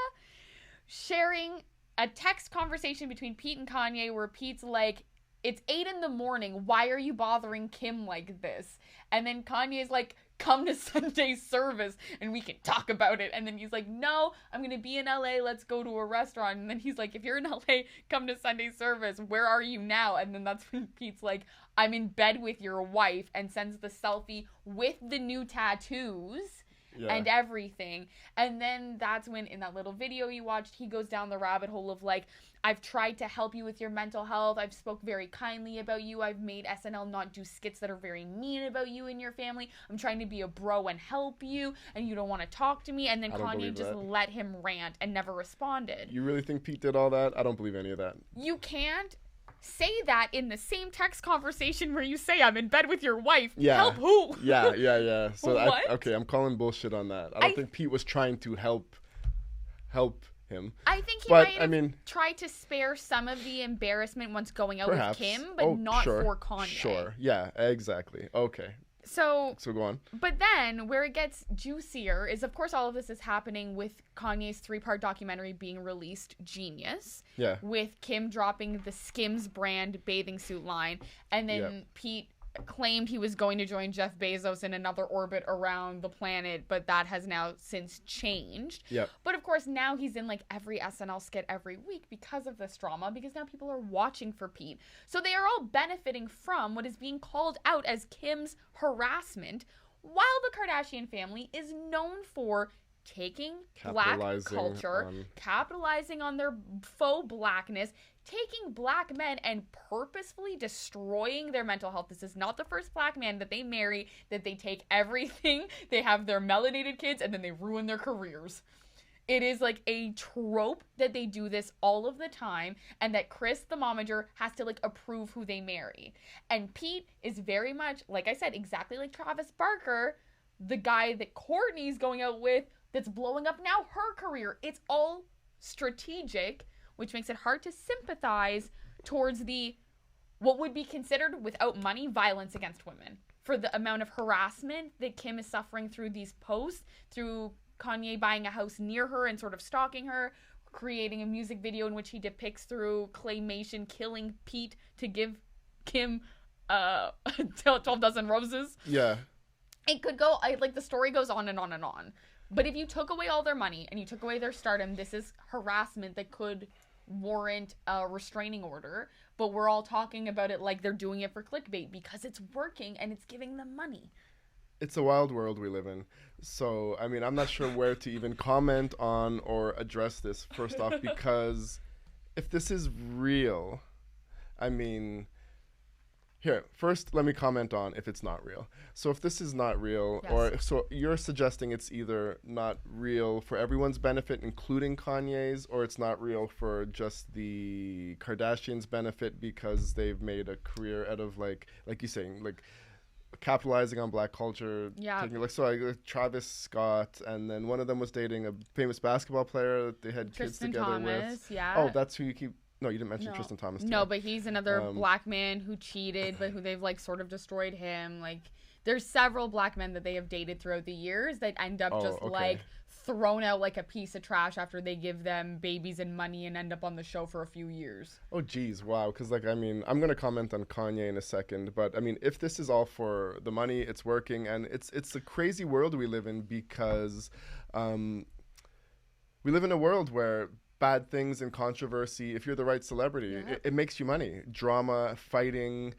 sharing a text conversation between Pete and Kanye where Pete's like, it's 8 a.m. Why are you bothering Kim like this? And then Kanye's like, come to Sunday service and we can talk about it. And then he's like, no, I'm going to be in LA. Let's go to a restaurant. And then he's like, if you're in LA, come to Sunday service. Where are you now? And then that's when Pete's like, I'm in bed with your wife, and sends the selfie with the new tattoos. And everything. And then that's when, in that little video you watched, he goes down the rabbit hole of like, I've tried to help you with your mental health. I've spoke very kindly about you. I've made SNL not do skits that are very mean about you and your family. I'm trying to be a bro and help you, and you don't want to talk to me. And then Kanye just let him rant and never responded. You really think Pete did all that? I don't believe any of that. You can't say that in the same text conversation where you say I'm in bed with your wife. Yeah. Help who? Yeah. So what? I'm calling bullshit on that. I don't think Pete was trying to help him. I think he might have tried to spare some of the embarrassment once going out with Kim, but not for Kanye. Sure. Yeah, exactly. Okay. So go on. But then where it gets juicier is, of course, all of this is happening with Kanye's 3-part documentary being released, Genius. Yeah. With Kim dropping the Skims brand bathing suit line. And then Pete claimed he was going to join Jeff Bezos in another orbit around the planet, but that has now since changed. Yeah. But of course, now he's in like every SNL skit every week because of this drama, because now people are watching for Pete. So they are all benefiting from what is being called out as Kim's harassment, while the Kardashian family is known for taking black culture, capitalizing on their faux blackness, taking black men and purposefully destroying their mental health. This is not the first black man that they marry, that they take everything, they have their melanated kids, and then they ruin their careers. It is like a trope that they do this all of the time, and that Chris, the momager, has to like approve who they marry. And Pete is very much, like I said, exactly like Travis Barker, the guy that Kourtney's going out with, that's blowing up now her career. It's all strategic, which makes it hard to sympathize towards the, what would be considered without money, violence against women. For the amount of harassment that Kim is suffering through these posts, through Kanye buying a house near her and sort of stalking her, creating a music video in which he depicts through claymation killing Pete to give Kim 12 dozen roses. Yeah. It could go, like the story goes on and on and on. But if you took away all their money and you took away their stardom, this is harassment that could warrant a restraining order. But we're all talking about it like they're doing it for clickbait because it's working and it's giving them money. It's a wild world we live in. So, I mean, I'm not sure where to even comment on or address this, first off, because if this is real, I mean... Here, first, let me comment on if it's not real. So if this is not real, or so you're suggesting it's either not real for everyone's benefit, including Kanye's, or it's not real for just the Kardashians' benefit because they've made a career out of, like you're saying, like, capitalizing on black culture. Yeah. Travis Scott, and then one of them was dating a famous basketball player that they had Tristan kids together Thomas, with. yeah. Oh, that's who you keep... No, you didn't mention Tristan Thompson. No, but he's another black man who cheated, but who they've like sort of destroyed him. Like, there's several black men that they have dated throughout the years that end up like thrown out like a piece of trash after they give them babies and money and end up on the show for a few years. Oh, geez, wow. Because, like, I mean, I'm going to comment on Kanye in a second, but, I mean, if this is all for the money, it's working, and it's a crazy world we live in because we live in a world where bad things and controversy, if you're the right celebrity, it makes you money. Drama, fighting,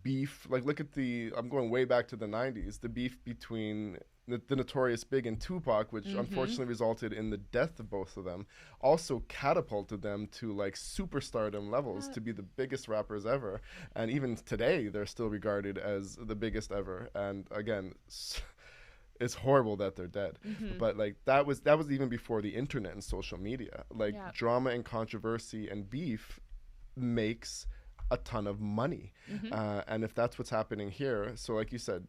beef. Like, look at I'm going way back to the 90s, the beef between the Notorious Big and Tupac, which unfortunately resulted in the death of both of them, also catapulted them to like superstardom levels to be the biggest rappers ever. And even today, they're still regarded as the biggest ever. And again, it's horrible that they're dead. But like that was even before the internet and social media. Like drama and controversy and beef makes a ton of money. And if that's what's happening here, so like you said,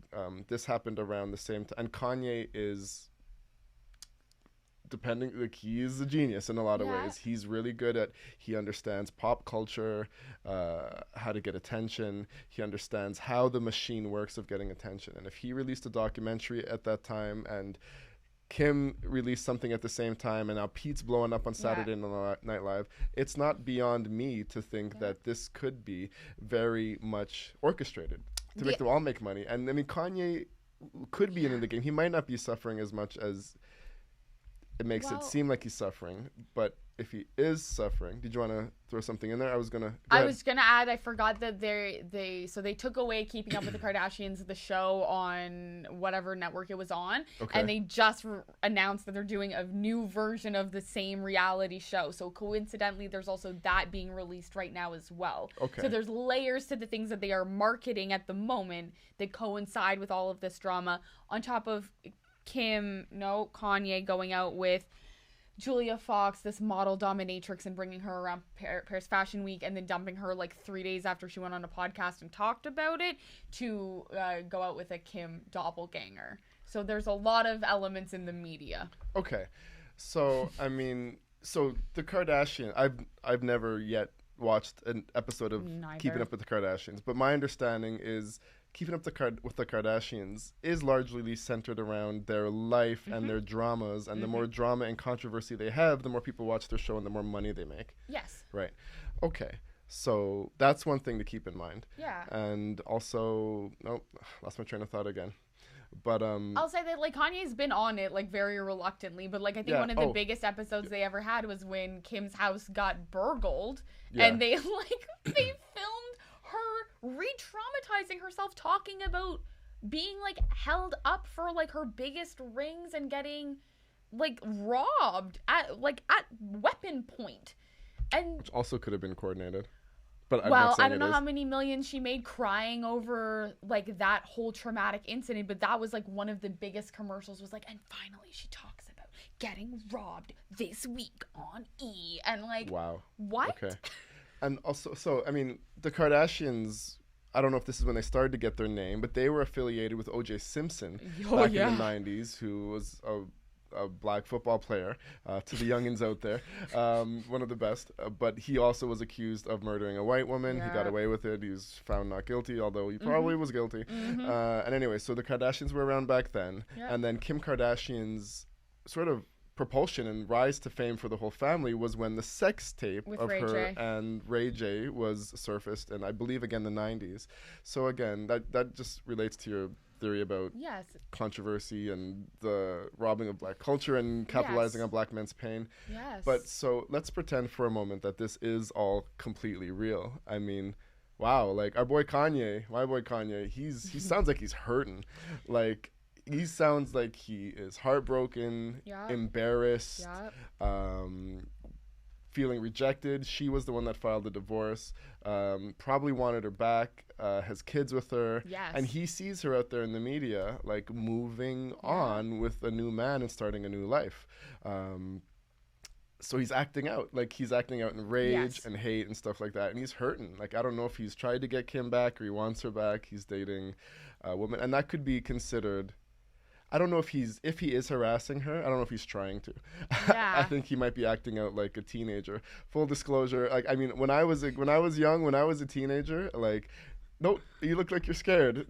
this happened around the same time, and Kanye is he is a genius in a lot of ways. He's really good he understands pop culture, how to get attention. He understands how the machine works of getting attention. And if he released a documentary at that time and Kim released something at the same time, and now Pete's blowing up on Saturday Night Live, it's not beyond me to think that this could be very much orchestrated to make them all make money. And I mean, Kanye could be in the game. He might not be suffering as much as it makes it seem like he's suffering, but if he is suffering, did you want to throw something in there? I was gonna add. I forgot that they took away Keeping Up with the Kardashians, the show on whatever network it was on, and they just announced that they're doing a new version of the same reality show. So coincidentally, there's also that being released right now as well. So there's layers to the things that they are marketing at the moment that coincide with all of this drama. On top of Kanye going out with Julia Fox, this model dominatrix, and bringing her around Paris Fashion Week and then dumping her like 3 days after she went on a podcast and talked about it to go out with a Kim doppelganger. So there's a lot of elements in the media. Okay. So, I mean, the Kardashian, I've never yet watched an episode of Keeping Up with the Kardashians, but my understanding is Keeping Up with the Kardashians is largely centered around their life and their dramas, and the more drama and controversy they have, the more people watch their show and the more money they make. Yes. Right. Okay. So that's one thing to keep in mind. Yeah. And also, lost my train of thought again. But I'll say that like Kanye's been on it like very reluctantly, but like I think one of the biggest episodes they ever had was when Kim's house got burgled, and they filmed her re-traumatizing herself, talking about being like held up for like her biggest rings and getting like robbed at weapon point. And which also could have been coordinated. But I don't know how many millions she made crying over like that whole traumatic incident, but that was like one of the biggest commercials was like, and finally she talks about getting robbed this week on E, and like, wow, what? Okay. And also, so I mean, the Kardashians, I don't know if this is when they started to get their name, but they were affiliated with O.J. Simpson back in the 90s, who was a black football player, to the youngins out there, one of the best, but he also was accused of murdering a white woman. He got away with it. He was found not guilty, although he probably was guilty. And anyway, so the Kardashians were around back then, and then Kim Kardashian's sort of propulsion and rise to fame for the whole family was when the sex tape of her and Ray J was surfaced, and I believe again the 90s. So again, that just relates to your theory about controversy and the robbing of black culture and capitalizing on black men's pain. But so let's pretend for a moment that this is all completely real. I mean, wow, like my boy Kanye, he sounds like he's hurting. Like, he sounds like he is heartbroken, embarrassed, feeling rejected. She was the one that filed the divorce, probably wanted her back, has kids with her. And he sees her out there in the media, like moving on with a new man and starting a new life. So he's acting out. Like, he's acting out in rage and hate and stuff like that. And he's hurting. Like, I don't know if he's tried to get Kim back or he wants her back. He's dating a woman. And that could be considered... I don't know if he is harassing her. I don't know if he's trying to. Yeah. I think he might be acting out like a teenager. Full disclosure, like I mean, when I was young, when I was a teenager, like, no, you look like you're scared.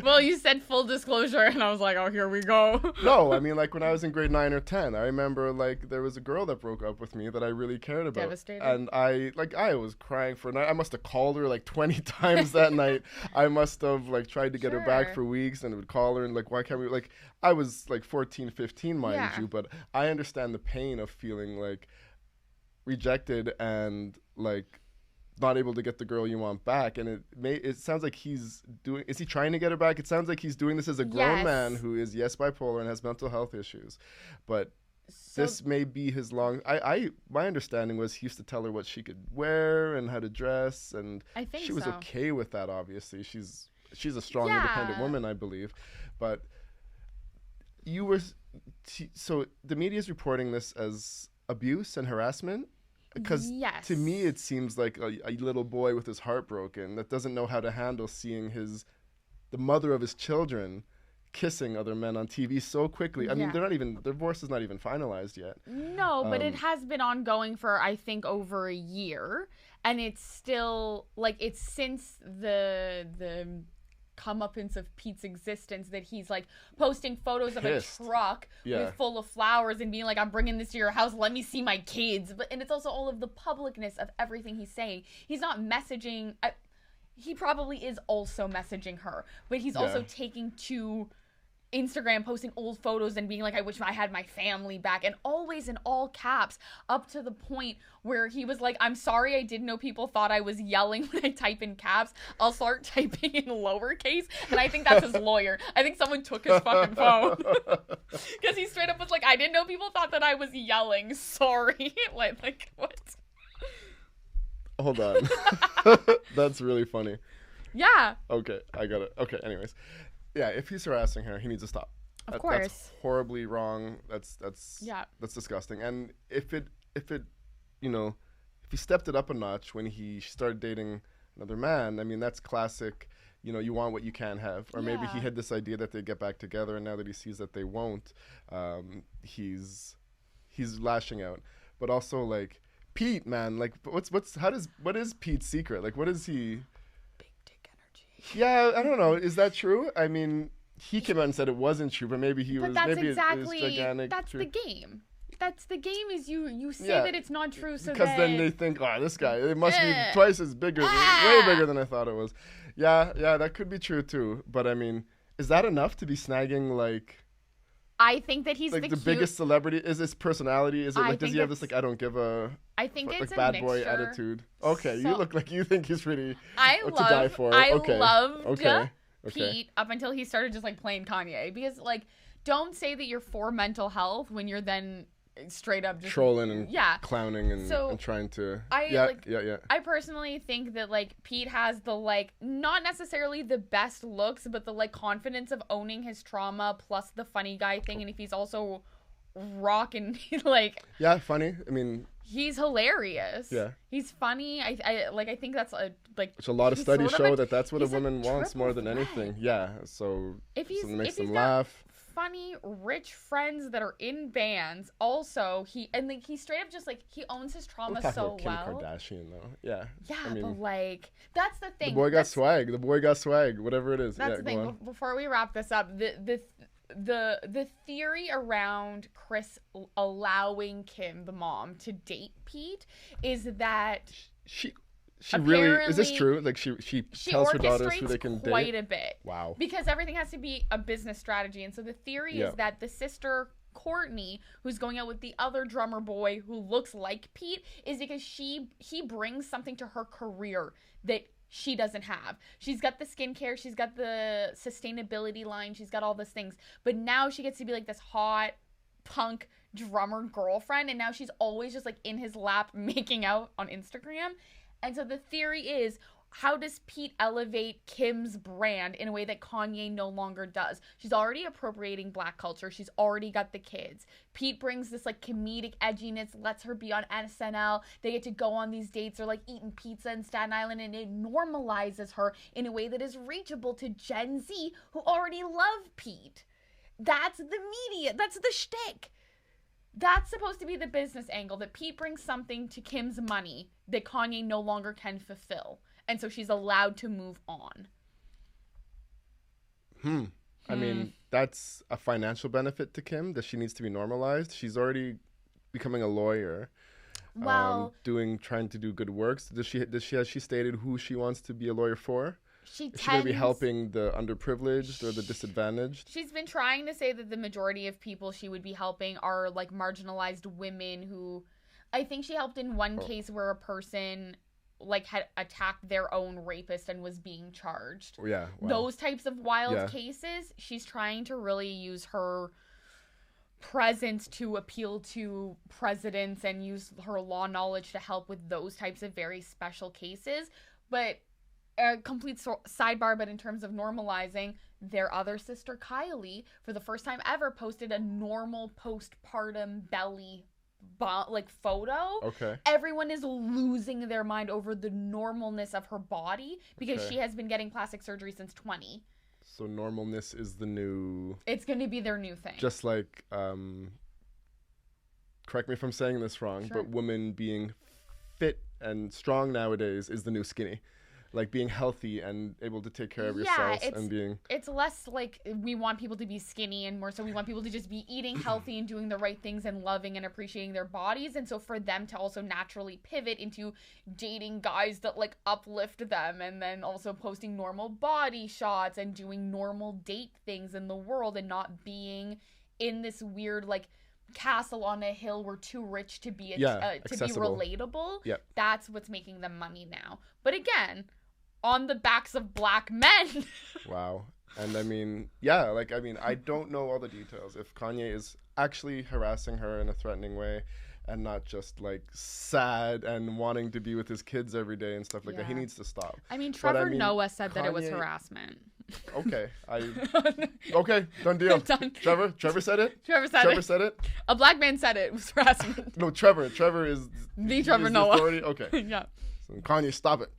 Well, you said full disclosure, and I was like, oh, here we go. No, I mean, like when I was in grade 9 or 10, I remember like there was a girl that broke up with me that I really cared about. Devastated. And I was crying for a night. I must have called her like 20 times that night. I must have like tried to get her back Sure. for weeks and would call her and like, why can't we, like, I was like 14, 15, mind Yeah. you, but I understand the pain of feeling like rejected and like not able to get the girl you want back. And it sounds like is he trying to get her back? It sounds like he's doing this as a grown Yes. man who is bipolar and has mental health issues, but So, this may be his long. My understanding was he used to tell her what she could wear and how to dress, and I think she was so. okay with that. Obviously, she's a strong, Yeah. independent woman, I believe. But you were so the media is reporting this as abuse and harassment. Because Yes. to me, it seems like a little boy with his heart broken that doesn't know how to handle seeing the mother of his children kissing other men on TV so quickly. I mean, Yeah. their divorce is not even finalized yet. No, but it has been ongoing for, I think, over a year. And it's still, like, it's since the comeuppance of Pete's existence that he's, like, posting photos of a Pissed. truck Yeah. with full of flowers and being like, I'm bringing this to your house, let me see my kids. And it's also all of the publicness of everything he's saying. He's not messaging... he probably is also messaging her, but he's also Yeah. taking to Instagram, posting old photos and being like, I wish I had my family back, and always in all caps, up to the point where he was like, I'm sorry, I didn't know people thought I was yelling when I type in caps. I'll start typing in lowercase. And I think that's his lawyer. I think someone took his fucking phone. Because he straight up was like, I didn't know people thought that I was yelling. Sorry. like what? Hold on. That's really funny. Yeah. Okay, I got it. Okay, anyways. Yeah, if he's harassing her, he needs to stop. Of course. That's horribly wrong. That's Yeah. That's disgusting. And if he stepped it up a notch when he started dating another man, I mean, that's classic. You want what you can't have. Or maybe he Yeah. had this idea that they'd get back together, and now that he sees that they won't, he's lashing out. But also, like, Pete, man, like, what is Pete's secret? Like, what is he? Big dick energy. Yeah, I don't know. Is that true? I mean, he came out and said it wasn't true, but maybe But that's maybe exactly, it is gigantic. that's true. the game. That's the game, is you say Yeah. that it's not true, so Because then they think, oh, this guy, it must be twice as bigger, way bigger than I thought it was. Yeah, that could be true too. But I mean, is that enough to be snagging like I think that he's the biggest celebrity? Is his personality? Is it I like, does think he have this it's- like I don't give a I think like it's a bad boy mixture. attitude? Okay, So- you look like you think he's pretty I to die love for. I Okay, loved okay. Pete up until he started just like playing Kanye, because like, don't say that you're for mental health when you're then straight up just Trolling and yeah. clowning and, So, and trying to I yeah. I personally think that like Pete has the like not necessarily the best looks, but the like confidence of owning his trauma plus the funny guy thing, and if he's also rocking like Yeah, funny. I mean, he's hilarious. Yeah. He's funny. I think that's which a lot of he's studies sort of show a- that that's what a he's woman wants triple more than threat. anything. Yeah, so If he's something that makes if he's them got laugh. funny rich friends that are in bands, also he straight up just like he owns his trauma We're talking so about Kim well. Kardashian though. Yeah. Yeah, I mean, but like that's the thing. the boy got That's- swag. The boy got swag. Whatever it is. That's Yeah, the go thing. on. Before we wrap this up, the theory around Chris allowing Kim, the mom, to date Pete is that She really is this Apparently, true? Like she she tells her daughters who orchestrates they can quite date. a bit. Wow. Because everything has to be a business strategy. And so the theory Yeah. is that the sister Courtney, who's going out with the other drummer boy who looks like Pete, is because he brings something to her career that she doesn't have. She's got the skincare, she's got the sustainability line, she's got all those things. But now she gets to be like this hot punk drummer girlfriend, and now she's always just like in his lap making out on Instagram. And so the theory is, how does Pete elevate Kim's brand in a way that Kanye no longer does? She's already appropriating Black culture. She's already got the kids. Pete brings this like comedic edginess, lets her be on SNL. They get to go on these dates. They're like eating pizza in Staten Island, and it normalizes her in a way that is reachable to Gen Z who already love Pete. That's the media. That's the shtick. That's supposed to be the business angle, that Pete brings something to Kim's money that Kanye no longer can fulfill. And so she's allowed to move on. I mean, that's a financial benefit to Kim that she needs to be normalized. She's already becoming a lawyer. Well, trying to do good works. Has she stated who she wants to be a lawyer for? Is she going to be tends- helping the underprivileged or the disadvantaged? She's been trying to say that the majority of people she would be helping are like marginalized women who, I think she helped in one case where a person like had attacked their own rapist and was being charged. Yeah. Wow. Those types of wild cases, she's trying to really use her presence to appeal to presidents and use her law knowledge to help with those types of very special cases. But a complete sidebar, but in terms of normalizing, their other sister Kylie, for the first time ever, posted a normal postpartum belly photo. Okay. Everyone is losing their mind over the normalness of her body because she has been getting plastic surgery since 20. So normalness is the new... It's going to be their new thing. Just like, correct me if I'm saying this wrong, but women being fit and strong nowadays is the new skinny. Like being healthy and able to take care of yourselves and being... It's less like we want people to be skinny and more so we want people to just be eating healthy and doing the right things and loving and appreciating their bodies. And so for them to also naturally pivot into dating guys that like uplift them and then also posting normal body shots and doing normal date things in the world and not being in this weird like castle on a hill, we're too rich to be to be relatable. Yep. That's what's making them money now. But again, on the backs of black men. Wow. And I don't know all the details. If Kanye is actually harassing her in a threatening way and not just like sad and wanting to be with his kids every day and stuff like that, he needs to stop. I mean, Trevor Noah said that it was harassment. Okay. Okay, done deal. Done. Trevor said it? Trevor said it. A black man said it was harassment. No, Trevor is the Trevor Noah. Authority? Okay. Yeah. So Kanye, stop it.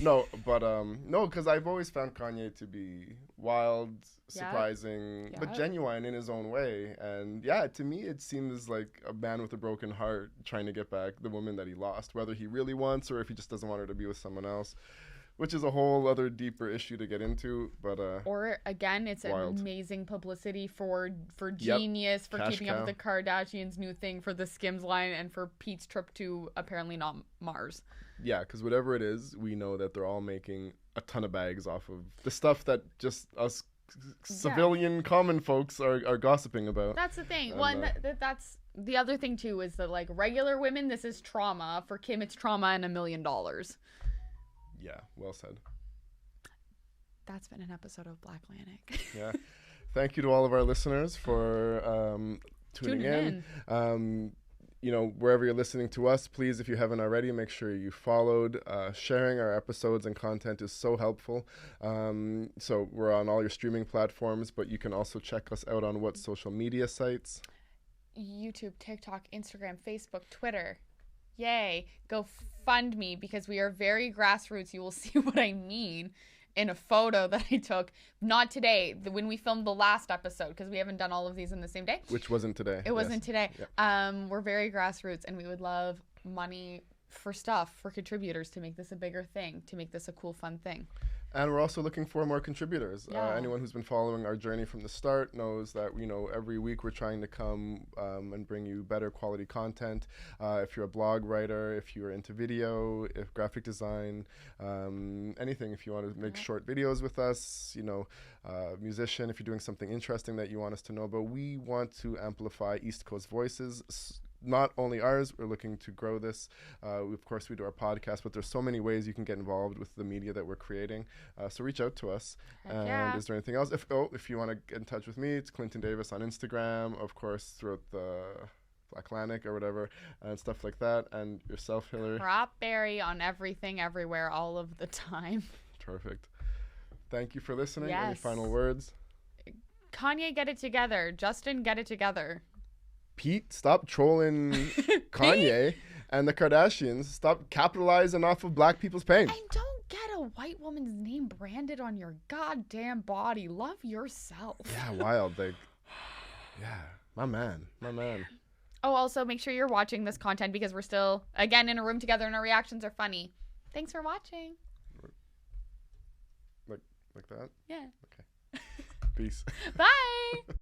No, but no, because I've always found Kanye to be wild, surprising, but genuine in his own way. And yeah, to me, it seems like a man with a broken heart trying to get back the woman that he lost, whether he really wants or if he just doesn't want her to be with someone else, which is a whole other deeper issue to get into. But or again, it's wild. Amazing publicity for Genius, for keeping up with the Kardashians' new thing, for the Skims line, and for Pete's trip to apparently not Mars. Yeah, because whatever it is, we know that they're all making a ton of bags off of the stuff that just us civilian common folks are gossiping about. That's the thing. That's the other thing too, is that like regular women, this is trauma. For Kim, it's trauma and $1 million. Yeah, well said. That's been an episode of Black Atlantic. Yeah. Thank you to all of our listeners for tuning in. Wherever you're listening to us, please, if you haven't already, make sure you followed. Sharing our episodes and content is so helpful. So we're on all your streaming platforms, but you can also check us out on what social media sites? YouTube, TikTok, Instagram, Facebook, Twitter. Yay. Go fund me because we are very grassroots. You will see what I mean in a photo that I took. Not today, when we filmed the last episode, because we haven't done all of these in the same day. Which wasn't today. It wasn't today. Yeah. We're very grassroots, and we would love money for stuff, for contributors, to make this a bigger thing, to make this a cool, fun thing. And we're also looking for more contributors. Anyone who's been following our journey from the start knows that, every week we're trying to come and bring you better quality content. If you're a blog writer, if you're into video, if graphic design, anything, if you want to make short videos with us, musician, if you're doing something interesting that you want us to know about, we want to amplify East Coast voices. Not only ours, we're looking to grow this. Of course, we do our podcast, but there's so many ways you can get involved with the media that we're creating. So reach out to us. Is there anything else? If you want to get in touch with me, it's Clinton Davis on Instagram, of course, throughout the Black Atlantic or whatever, and stuff like that. And yourself, Hillary. Cropberry on everything, everywhere, all of the time. Perfect. Thank you for listening. Yes. Any final words? Kanye, get it together. Justin, get it together. Pete, stop trolling Kanye and the Kardashians. Stop capitalizing off of black people's pain. And don't get a white woman's name branded on your goddamn body. Love yourself. Yeah, wild. Like, Yeah, my man. Oh, also make sure you're watching this content because we're still, again, in a room together and our reactions are funny. Thanks for watching. Like that? Yeah. Okay. Peace. Bye.